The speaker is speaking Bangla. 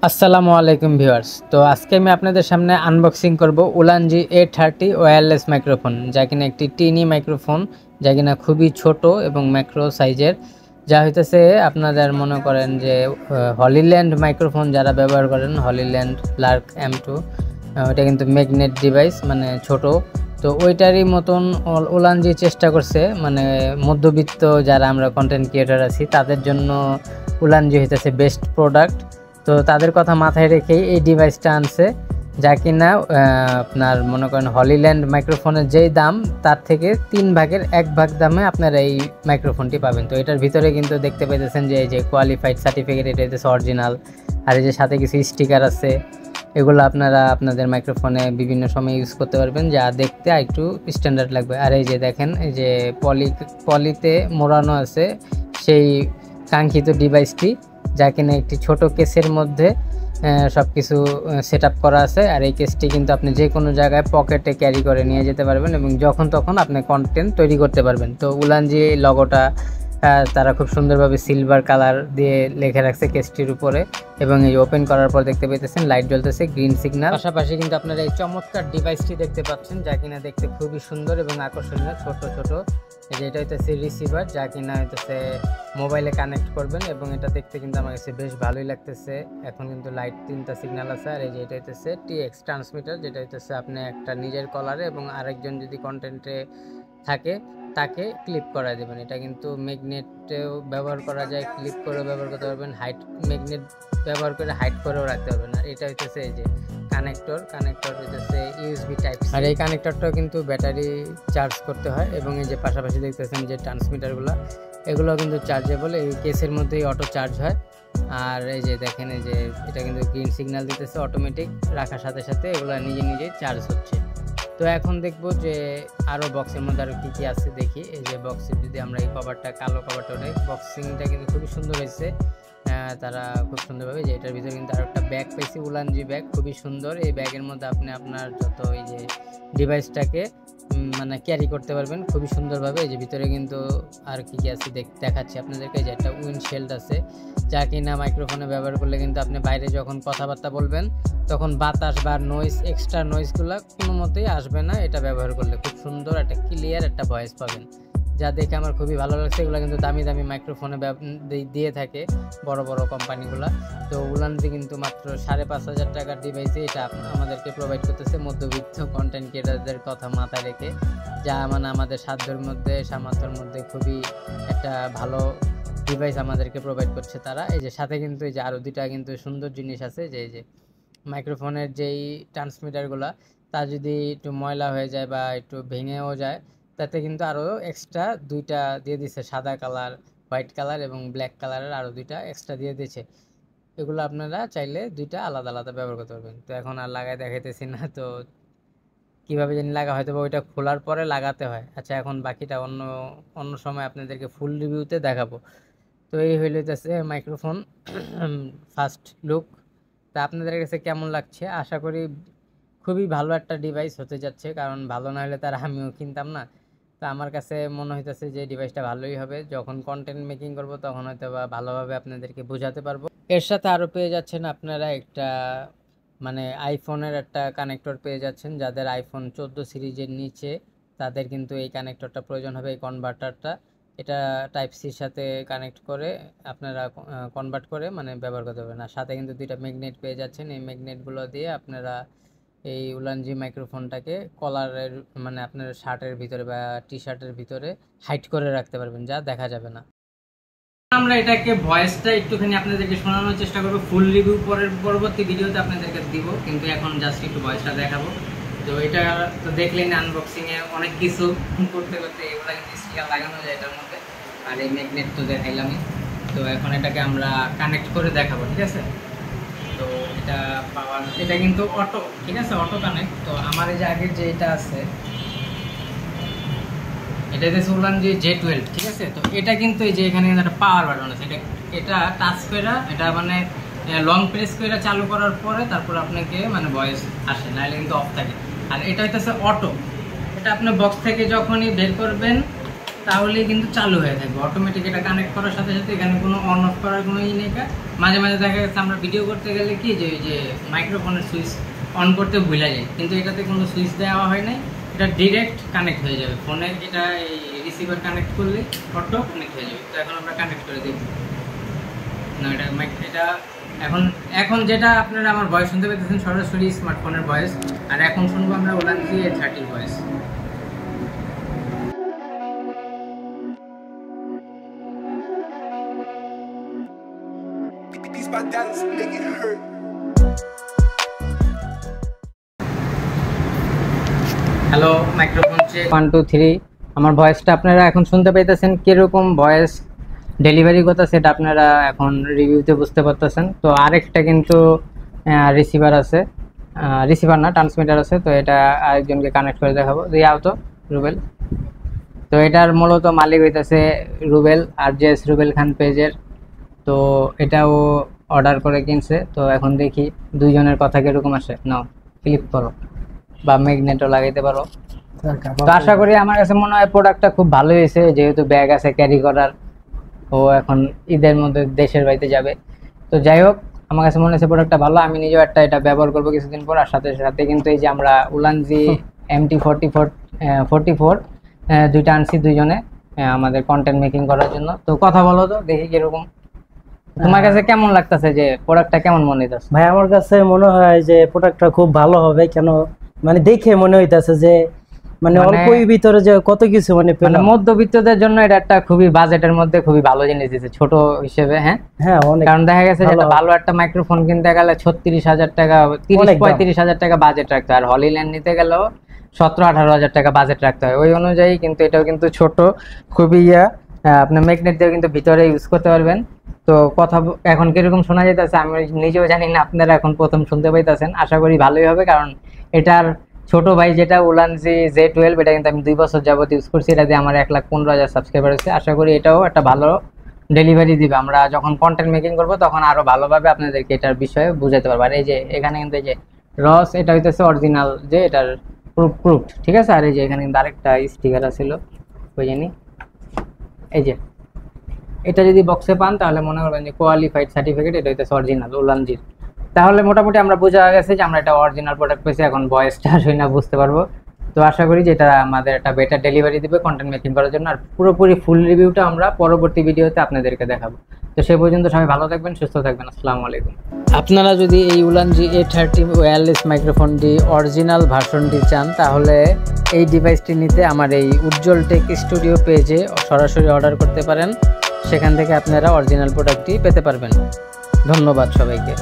আসসালামু আলাইকুম ভিউয়ার্স। তো আজকে আমি আপনাদের সামনে আনবক্সিং করব উলানজি A30 ওয়্যারলেস মাইক্রোফোন, যা কিনা একটি টিনি মাইক্রোফোন, যা কিনা খুবই ছোট এবং ম্যাক্রো সাইজের। যা হইতেছে আপনাদের মনে করেন যে হলিল্যান্ড মাইক্রোফোন যারা ব্যবহার করেন, হলিল্যান্ড লার্ক M2, ওইটা কিন্তু ম্যাগনেট ডিভাইস, মানে ছোট। তো ওইটারই মতন উলানজি চেষ্টা করছে, মানে মধ্যবিত্ত যারা আমরা কন্টেন্ট ক্রিয়েটার আছি তাদের জন্য উলানজি হইতেছে বেস্ট প্রোডাক্ট। তো তাদের কথা মাথায় রেখেই এই ডিভাইসটা আনছে, যা কিনা আপনার মনে করেন হলিল্যান্ড মাইক্রোফোনের যেই দাম তার থেকে 3 ভাগের 1 ভাগ দামে আপনারা এই মাইক্রোফোনটি পাবেন। তো এটার ভিতরে কিন্তু দেখতে পাইতেছেন যে এই যে কোয়ালিফাইড সার্টিফিকেট, এটা হচ্ছে অরিজিনাল। আর এই যে সাথে কিছু স্টিকার আছে, এগুলো আপনারা আপনাদের মাইক্রোফোনে বিভিন্ন সময় ইউজ করতে পারবেন, যা দেখতে একটু স্ট্যান্ডার্ড লাগবে। আর এই যে দেখেন, এই যে পলিতে মোড়ানো আছে সেই কাঙ্ক্ষিত ডিভাইসটি, যা কিনা একটি ছোট কেসের মধ্যে সব কিছু সেট আপ করা আছে। আর এই কেসটি কিন্তু আপনি যে কোনো জায়গায় পকেটে ক্যারি করে নিয়ে যেতে পারবেন এবং যখন তখন আপনি কন্টেন্ট তৈরি করতে পারবেন। তো উলানজি লগোটা তারা খুব সুন্দরভাবে সিলভার কালার দিয়ে লিখে রাখছে কেসটির উপরে, এবং এই ওপেন করার পর দেখতে পেতেছেন লাইট জ্বলতেছে, গ্রিন সিগন্যাল। পাশাপাশি কিন্তু আপনারা এই চমৎকার ডিভাইসটি দেখতে পাচ্ছেন, যা কিনা দেখতে খুবই সুন্দর এবং আকর্ষণীয়। ছোট ছোট এই যে এটা হইতেছে রিসিভার, যা কিনা হইতেছে মোবাইলে কানেক্ট করবেন, এবং এটা দেখতে কিন্তু আমার কাছে বেশ ভালোই লাগতেছে। এখন কিন্তু লাইট 3টা সিগন্যাল আছে। আর এই যে এটা হইতেছে TX ট্রান্সমিটার, যেটা হইতেছে আপনি একটা নিজের কলারে এবং আরেকজন যদি কন্টেন্টে থাকে তাকে ক্লিপ করা দেবেন। এটা কিন্তু ম্যাগনেটেও ব্যবহার করা যায়, ক্লিপ করেও ব্যবহার করতে পারবেন, হাইট ম্যাগনেট ব্যবহার করে হাইট করেও রাখতে পারবেন। আর এটা হইতেছে এই যে কানেক্টর হইতেছে USB টাইপ। আর এই কানেক্টরটাও কিন্তু ব্যাটারি চার্জ করতে হয়। এবং এই যে পাশাপাশি দেখতেছেন যে ট্রান্সমিটারগুলো, এগুলো কিন্তু চার্জেবল, এই কেসের মধ্যেই অটো চার্জ হয়। আর এই যে দেখেন, এই যে এটা কিন্তু গ্রিন সিগন্যাল দিতেছে, অটোমেটিক রাখার সাথে সাথে এগুলো নিজেই চার্জ হচ্ছে। তো এখন দেখবো যে আরও বক্সের মধ্যে আরও কী কী আছে দেখি। এই যে বক্সের যদি আমরা এই কভারটা, কালো কভারটা ওটাই, বক্সিংটা কিন্তু খুবই সুন্দর হয়েছে তারা খুব সুন্দরভাবে। যে এটার ভিতরে কিন্তু আরও একটা ব্যাগ পেয়েছি, উলানজি ব্যাগ, খুবই সুন্দর। এই ব্যাগের মধ্যে আপনি আপনার যত এই যে ডিভাইসটাকে মানে ক্যারি করতে পারবেন খুবই সুন্দরভাবে। এই যে ভিতরে কিন্তু আর কি কি আছে দেখাচ্ছি আপনাদেরকে। যে একটা উইন্ডশিল্ড আছে, যা কিনা মাইক্রোফোনে ব্যবহার করলে কিন্তু আপনি বাইরে যখন কথাবার্তা বলবেন তখন বাতাস বা নয়েজ, এক্সট্রা নয়েজগুলো কোনো মতেই আসবে না। এটা ব্যবহার করলে খুব সুন্দর একটা ক্লিয়ার একটা ভয়েস পাবেন, যা দেখে আমার খুবই ভালো লাগছে। এগুলো কিন্তু দামি দামি মাইক্রোফোনে দিয়ে থাকে বড় বড় কোম্পানিগুলো। তো উলানজি কিন্তু মাত্র 5,500 টাকার ডিভাইসে এটা আমাদেরকে প্রোভাইড করতেছে, মধ্যবিত্ত কন্টেন্ট ক্রিয়েটারদের কথা মাথায় রেখে, যা মানে আমাদের সাধ্যের মধ্যে, সামর্থ্যের মধ্যে খুবই একটা ভালো ডিভাইস আমাদেরকে প্রোভাইড করছে তারা। এই যে সাথে কিন্তু এই যে আরও 2টা কিন্তু সুন্দর জিনিস আছে, যে এই যে মাইক্রোফোনের যেই ট্রান্সমিটারগুলো, তা যদি একটু ময়লা হয়ে যায় বা একটু ভেঙেও যায়, তাতে কিন্তু আরও এক্সট্রা 2টা দিয়ে দিচ্ছে, সাদা কালার, হোয়াইট কালার এবং ব্ল্যাক কালারের আরও 2টা এক্সট্রা দিয়ে দিচ্ছে। এগুলো আপনারা চাইলে 2টা আলাদা আলাদা ব্যবহার করতে পারবেন। তো এখন আর লাগাই দেখাইতেছি না, তো কীভাবে জানি লাগা, হয়তো বা ওইটা খোলার পরে লাগাতে হয়। আচ্ছা, এখন বাকিটা অন্য সময় আপনাদেরকে ফুল রিভিউতে দেখাবো। তো এই হইতেছে মাইক্রোফোন ফার্স্ট লুক। তা আপনাদের কাছে কেমন লাগছে? আশা করি খুবই ভালো একটা ডিভাইস হতে যাচ্ছে, কারণ ভালো না হলে তার আমিও কিনতাম না। তো আমার কাছে মনে হইতেছে যে ডিভাইসটা ভালোই হবে। যখন কন্টেন্ট মেকিং করব তখন হয়তো বা ভালোভাবে আপনাদেরকে বোঝাতে পারবো। এর সাথে আরও পেয়ে যাচ্ছেন আপনারা একটা মানে আইফোনের একটা কানেক্টর পেয়ে যাচ্ছেন। যাদের আইফোন 14 সিরিজের নিচে তাদের কিন্তু এই কানেক্টরটা প্রয়োজন হবে, এই কনভার্টারটা। এটা টাইপ সির সাথে কানেক্ট করে আপনারা কনভার্ট করে মানে ব্যবহার করতে পারবেন। আর সাথে কিন্তু 2টা ম্যাগনেট পেয়ে যাচ্ছেন। এই ম্যাগনেটগুলো দিয়ে আপনারা এই উলানজি মাইক্রোফোনটাকে কলারের মানে আপনার শার্টের ভিতরে বা টি শার্টের ভিতরে হাইড করে রাখতে পারবেন, যা দেখা যাবে না। আমরা এটাকে ভয়েসটা একটুখানি আপনাদেরকে শোনানোর চেষ্টা করবো, ফুল রিভিউ পরবর্তী ভিডিওতে আপনাদেরকে দিব, কিন্তু এখন জাস্ট একটু ভয়েসটা দেখাবো। তো এটা তো দেখলেন আনবক্সিংয়ে অনেক কিছু করতে করতে, এগুলো কিন্তু স্টিকার লাগানো যায় এটার মধ্যে। আর এই ম্যাগনেট তো দেখাইলামই। তো এখন এটাকে আমরা কানেক্ট করে দেখাবো, ঠিক আছে? তো এটা পাওয়ার, এটা কিন্তু অটো, ঠিক আছে, অটো কানেক্ট। তো আমার এই যে আগের যে এটা আছে, এটা হচ্ছে উলানজি J12, ঠিক আছে? তো এটা কিন্তু এই যে এখানে একটা পাওয়ার বাটন আছে, এটা টাচ করে, এটা মানে লং প্রেস করে চালু করার পরে তারপর আপনাকে মানে ভয়েস আসে, নাহলে কিন্তু অফ থাকে। আর এটা হচ্ছে অটো, এটা আপনি বক্স থেকে যখনই বের করবেন তাহলেই কিন্তু চালু হয়ে থাকবে অটোমেটিক। এটা কানেক্ট করার সাথে সাথে এখানে কোনো অন অফ করার কোনো ই নেই। মাঝে মাঝে দেখা যাচ্ছে আমরা ভিডিও করতে গেলে কি যে ওই যে মাইক্রোফোনের সুইচ অন করতে ভুলে যায়, কিন্তু এটাতে কোনো সুইচ দেওয়া হয় নাই, এটা ডিরেক্ট কানেক্ট হয়ে যাবে ফোনে। এটা এই রিসিভার কানেক্ট করলে অটো কানেক্ট হয়ে যাবে। তো এখন আমরা কানেক্ট করে দেখব না, এটা এখন যেটা আপনারা আমার ভয়েস শুনতে পেতেছেন সরাসরি স্মার্টফোনের ভয়েস, আর এখন শুনবো আমরা ওলানজি A30 voice. Hello, microphone check 1 2 3। আমার ভয়েসটা আপনারা এখন শুনতে পাইতেছেন, কিরকম ভয়েস ডেলিভারি কথা সেটা আপনারা এখন রিভিউতে বুঝতে পারতেছেন। তো আরেকটা কিন্তু রিসিভার আছে, রিসিভার না ট্রান্সমিটার আছে, তো এটা আরেকজনকে কানেক্ট করে দেখাবো। দিয়াও তো রুবেল। তো এটার মূলত মালিক হইতেছে রুবেল, RJS রুবেল খান পেজের। তো এটাও অর্ডার করে কিনছে। তো এখন দেখি দুইজনের কথা কিরকম আসে। নাও ক্লিপ করো বা ম্যাগনেটও লাগাইতে পারো। তো আশা করি, আমার কাছে মনে হয় প্রোডাক্টটা খুব ভালো হয়েছে, যেহেতু ব্যাগ আছে ক্যারি করার। ও এখন ঈদের মধ্যে দেশের বাড়িতে যাবে। তো যাই হোক, আমার কাছে মনে হচ্ছে প্রোডাক্টটা ভালো। আমি নিজেও এটা ব্যবহার করবো কিছুদিন পর। আর সাথে সাথে কিন্তু এই যে আমরা উলানজি MT44 দুইটা আনছি দুইজনে আমাদের কন্টেন্ট মেকিং করার জন্য। তো কথা বলো তো, দেখি কিরকম তোমার কাছে কেমন লাগতেছে, যে প্রোডাক্টটা কেমন মনে হইতাছে? ভাই আমার কাছে মনে হয় যে প্রোডাক্টটা খুব ভালো হবে। কেন মানে দেখে মনে হইতাছে যে মানে অল্পই ভিতরে যে কত কিছু মানে মধ্যবিত্তদের জন্য এটা একটা খুবই বাজেটের মধ্যে খুবই ভালো জিনিস দিয়েছে ছোট হিসেবে। হ্যাঁ অনেক, কারণ দেখা গেছে যে ভালো একটা মাইক্রোফোন কিনতে গেলে 36,000 টাকা 30-35,000 টাকা বাজেট রাখতে হয়, আর হলিল্যান্ড নিতে গেলেও 17-18,000 টাকা বাজেট রাখতে হয়। ওই অনুযায়ী কিন্তু এটাও কিন্তু ছোট, খুবই আপনার ম্যাগনেট দিয়েও কিন্তু ভিতরে ইউজ করতে পারবেন। তো কথা এখন কিরকম শোনা যাইতেছে আমি নিজেও জানি না, আপনারা এখন প্রথম শুনতে পাইতেছেন। আশা করি ভালোই হবে, কারণ এটার ছোট ভাই যেটা উলানজি Z12, এটা কিন্তু আমি 2 বছর যাবত ইউজ করছি। এটা দিয়ে আমার 1,15,000 সাবস্ক্রাইবার আছে। আশা করি এটাও একটা ভালো ডেলিভারি দিবে। আমরা যখন কন্টেন্ট মেকিং করব তখন আরো ভালোভাবে আপনাদেরকে এটার বিষয়ে বুঝাতে পারবো। আর এই যে এখানে কিন্তু এই যে রস, এটা হইতেছে অরিজিনাল, যে এটার প্রুফ, ঠিক আছে। আর এই যে এখানে কিন্তু আরেকটা স্টিকার আছিল, ওই জানি এই যে এটা যদি বক্সে পান তাহলে মনে করবেন যে কোয়ালিফাইড সার্টিফিকেট, এটা হইতেছে অরিজিনাল উলানজির। তাহলে মোটামুটি আমরা বোঝা গেছে যে আমরা এটা অরিজিনাল প্রোডাক্ট পেয়েছি। এখন ভয়েসটা শুনে না বুঝতে পারবো। তো আশা করি যে এটা আমাদের একটা বেটার ডেলিভারি দিবে কন্টেন্ট মেকিং করার জন্য। আর পুরোপুরি ফুল রিভিউটা আমরা পরবর্তী ভিডিওতে আপনাদেরকে দেখাবো। তো সেই পর্যন্ত সবাই ভালো থাকবেন, সুস্থ থাকবেন। আসসালামু আলাইকুম। আপনারা যদি এই উলানজি A30 ওয়্যারলেস মাইক্রোফোনটি অরিজিনাল ভার্সনটি চান, তাহলে এই ডিভাইসটি নিতে আমার এই উজ্জ্বল টেক স্টুডিও পেজে সরাসরি অর্ডার করতে পারেন। সেখান থেকে আপনারা অরিজিনাল প্রোডাক্টটি পেতে পারবেন। ধন্যবাদ সবাইকে।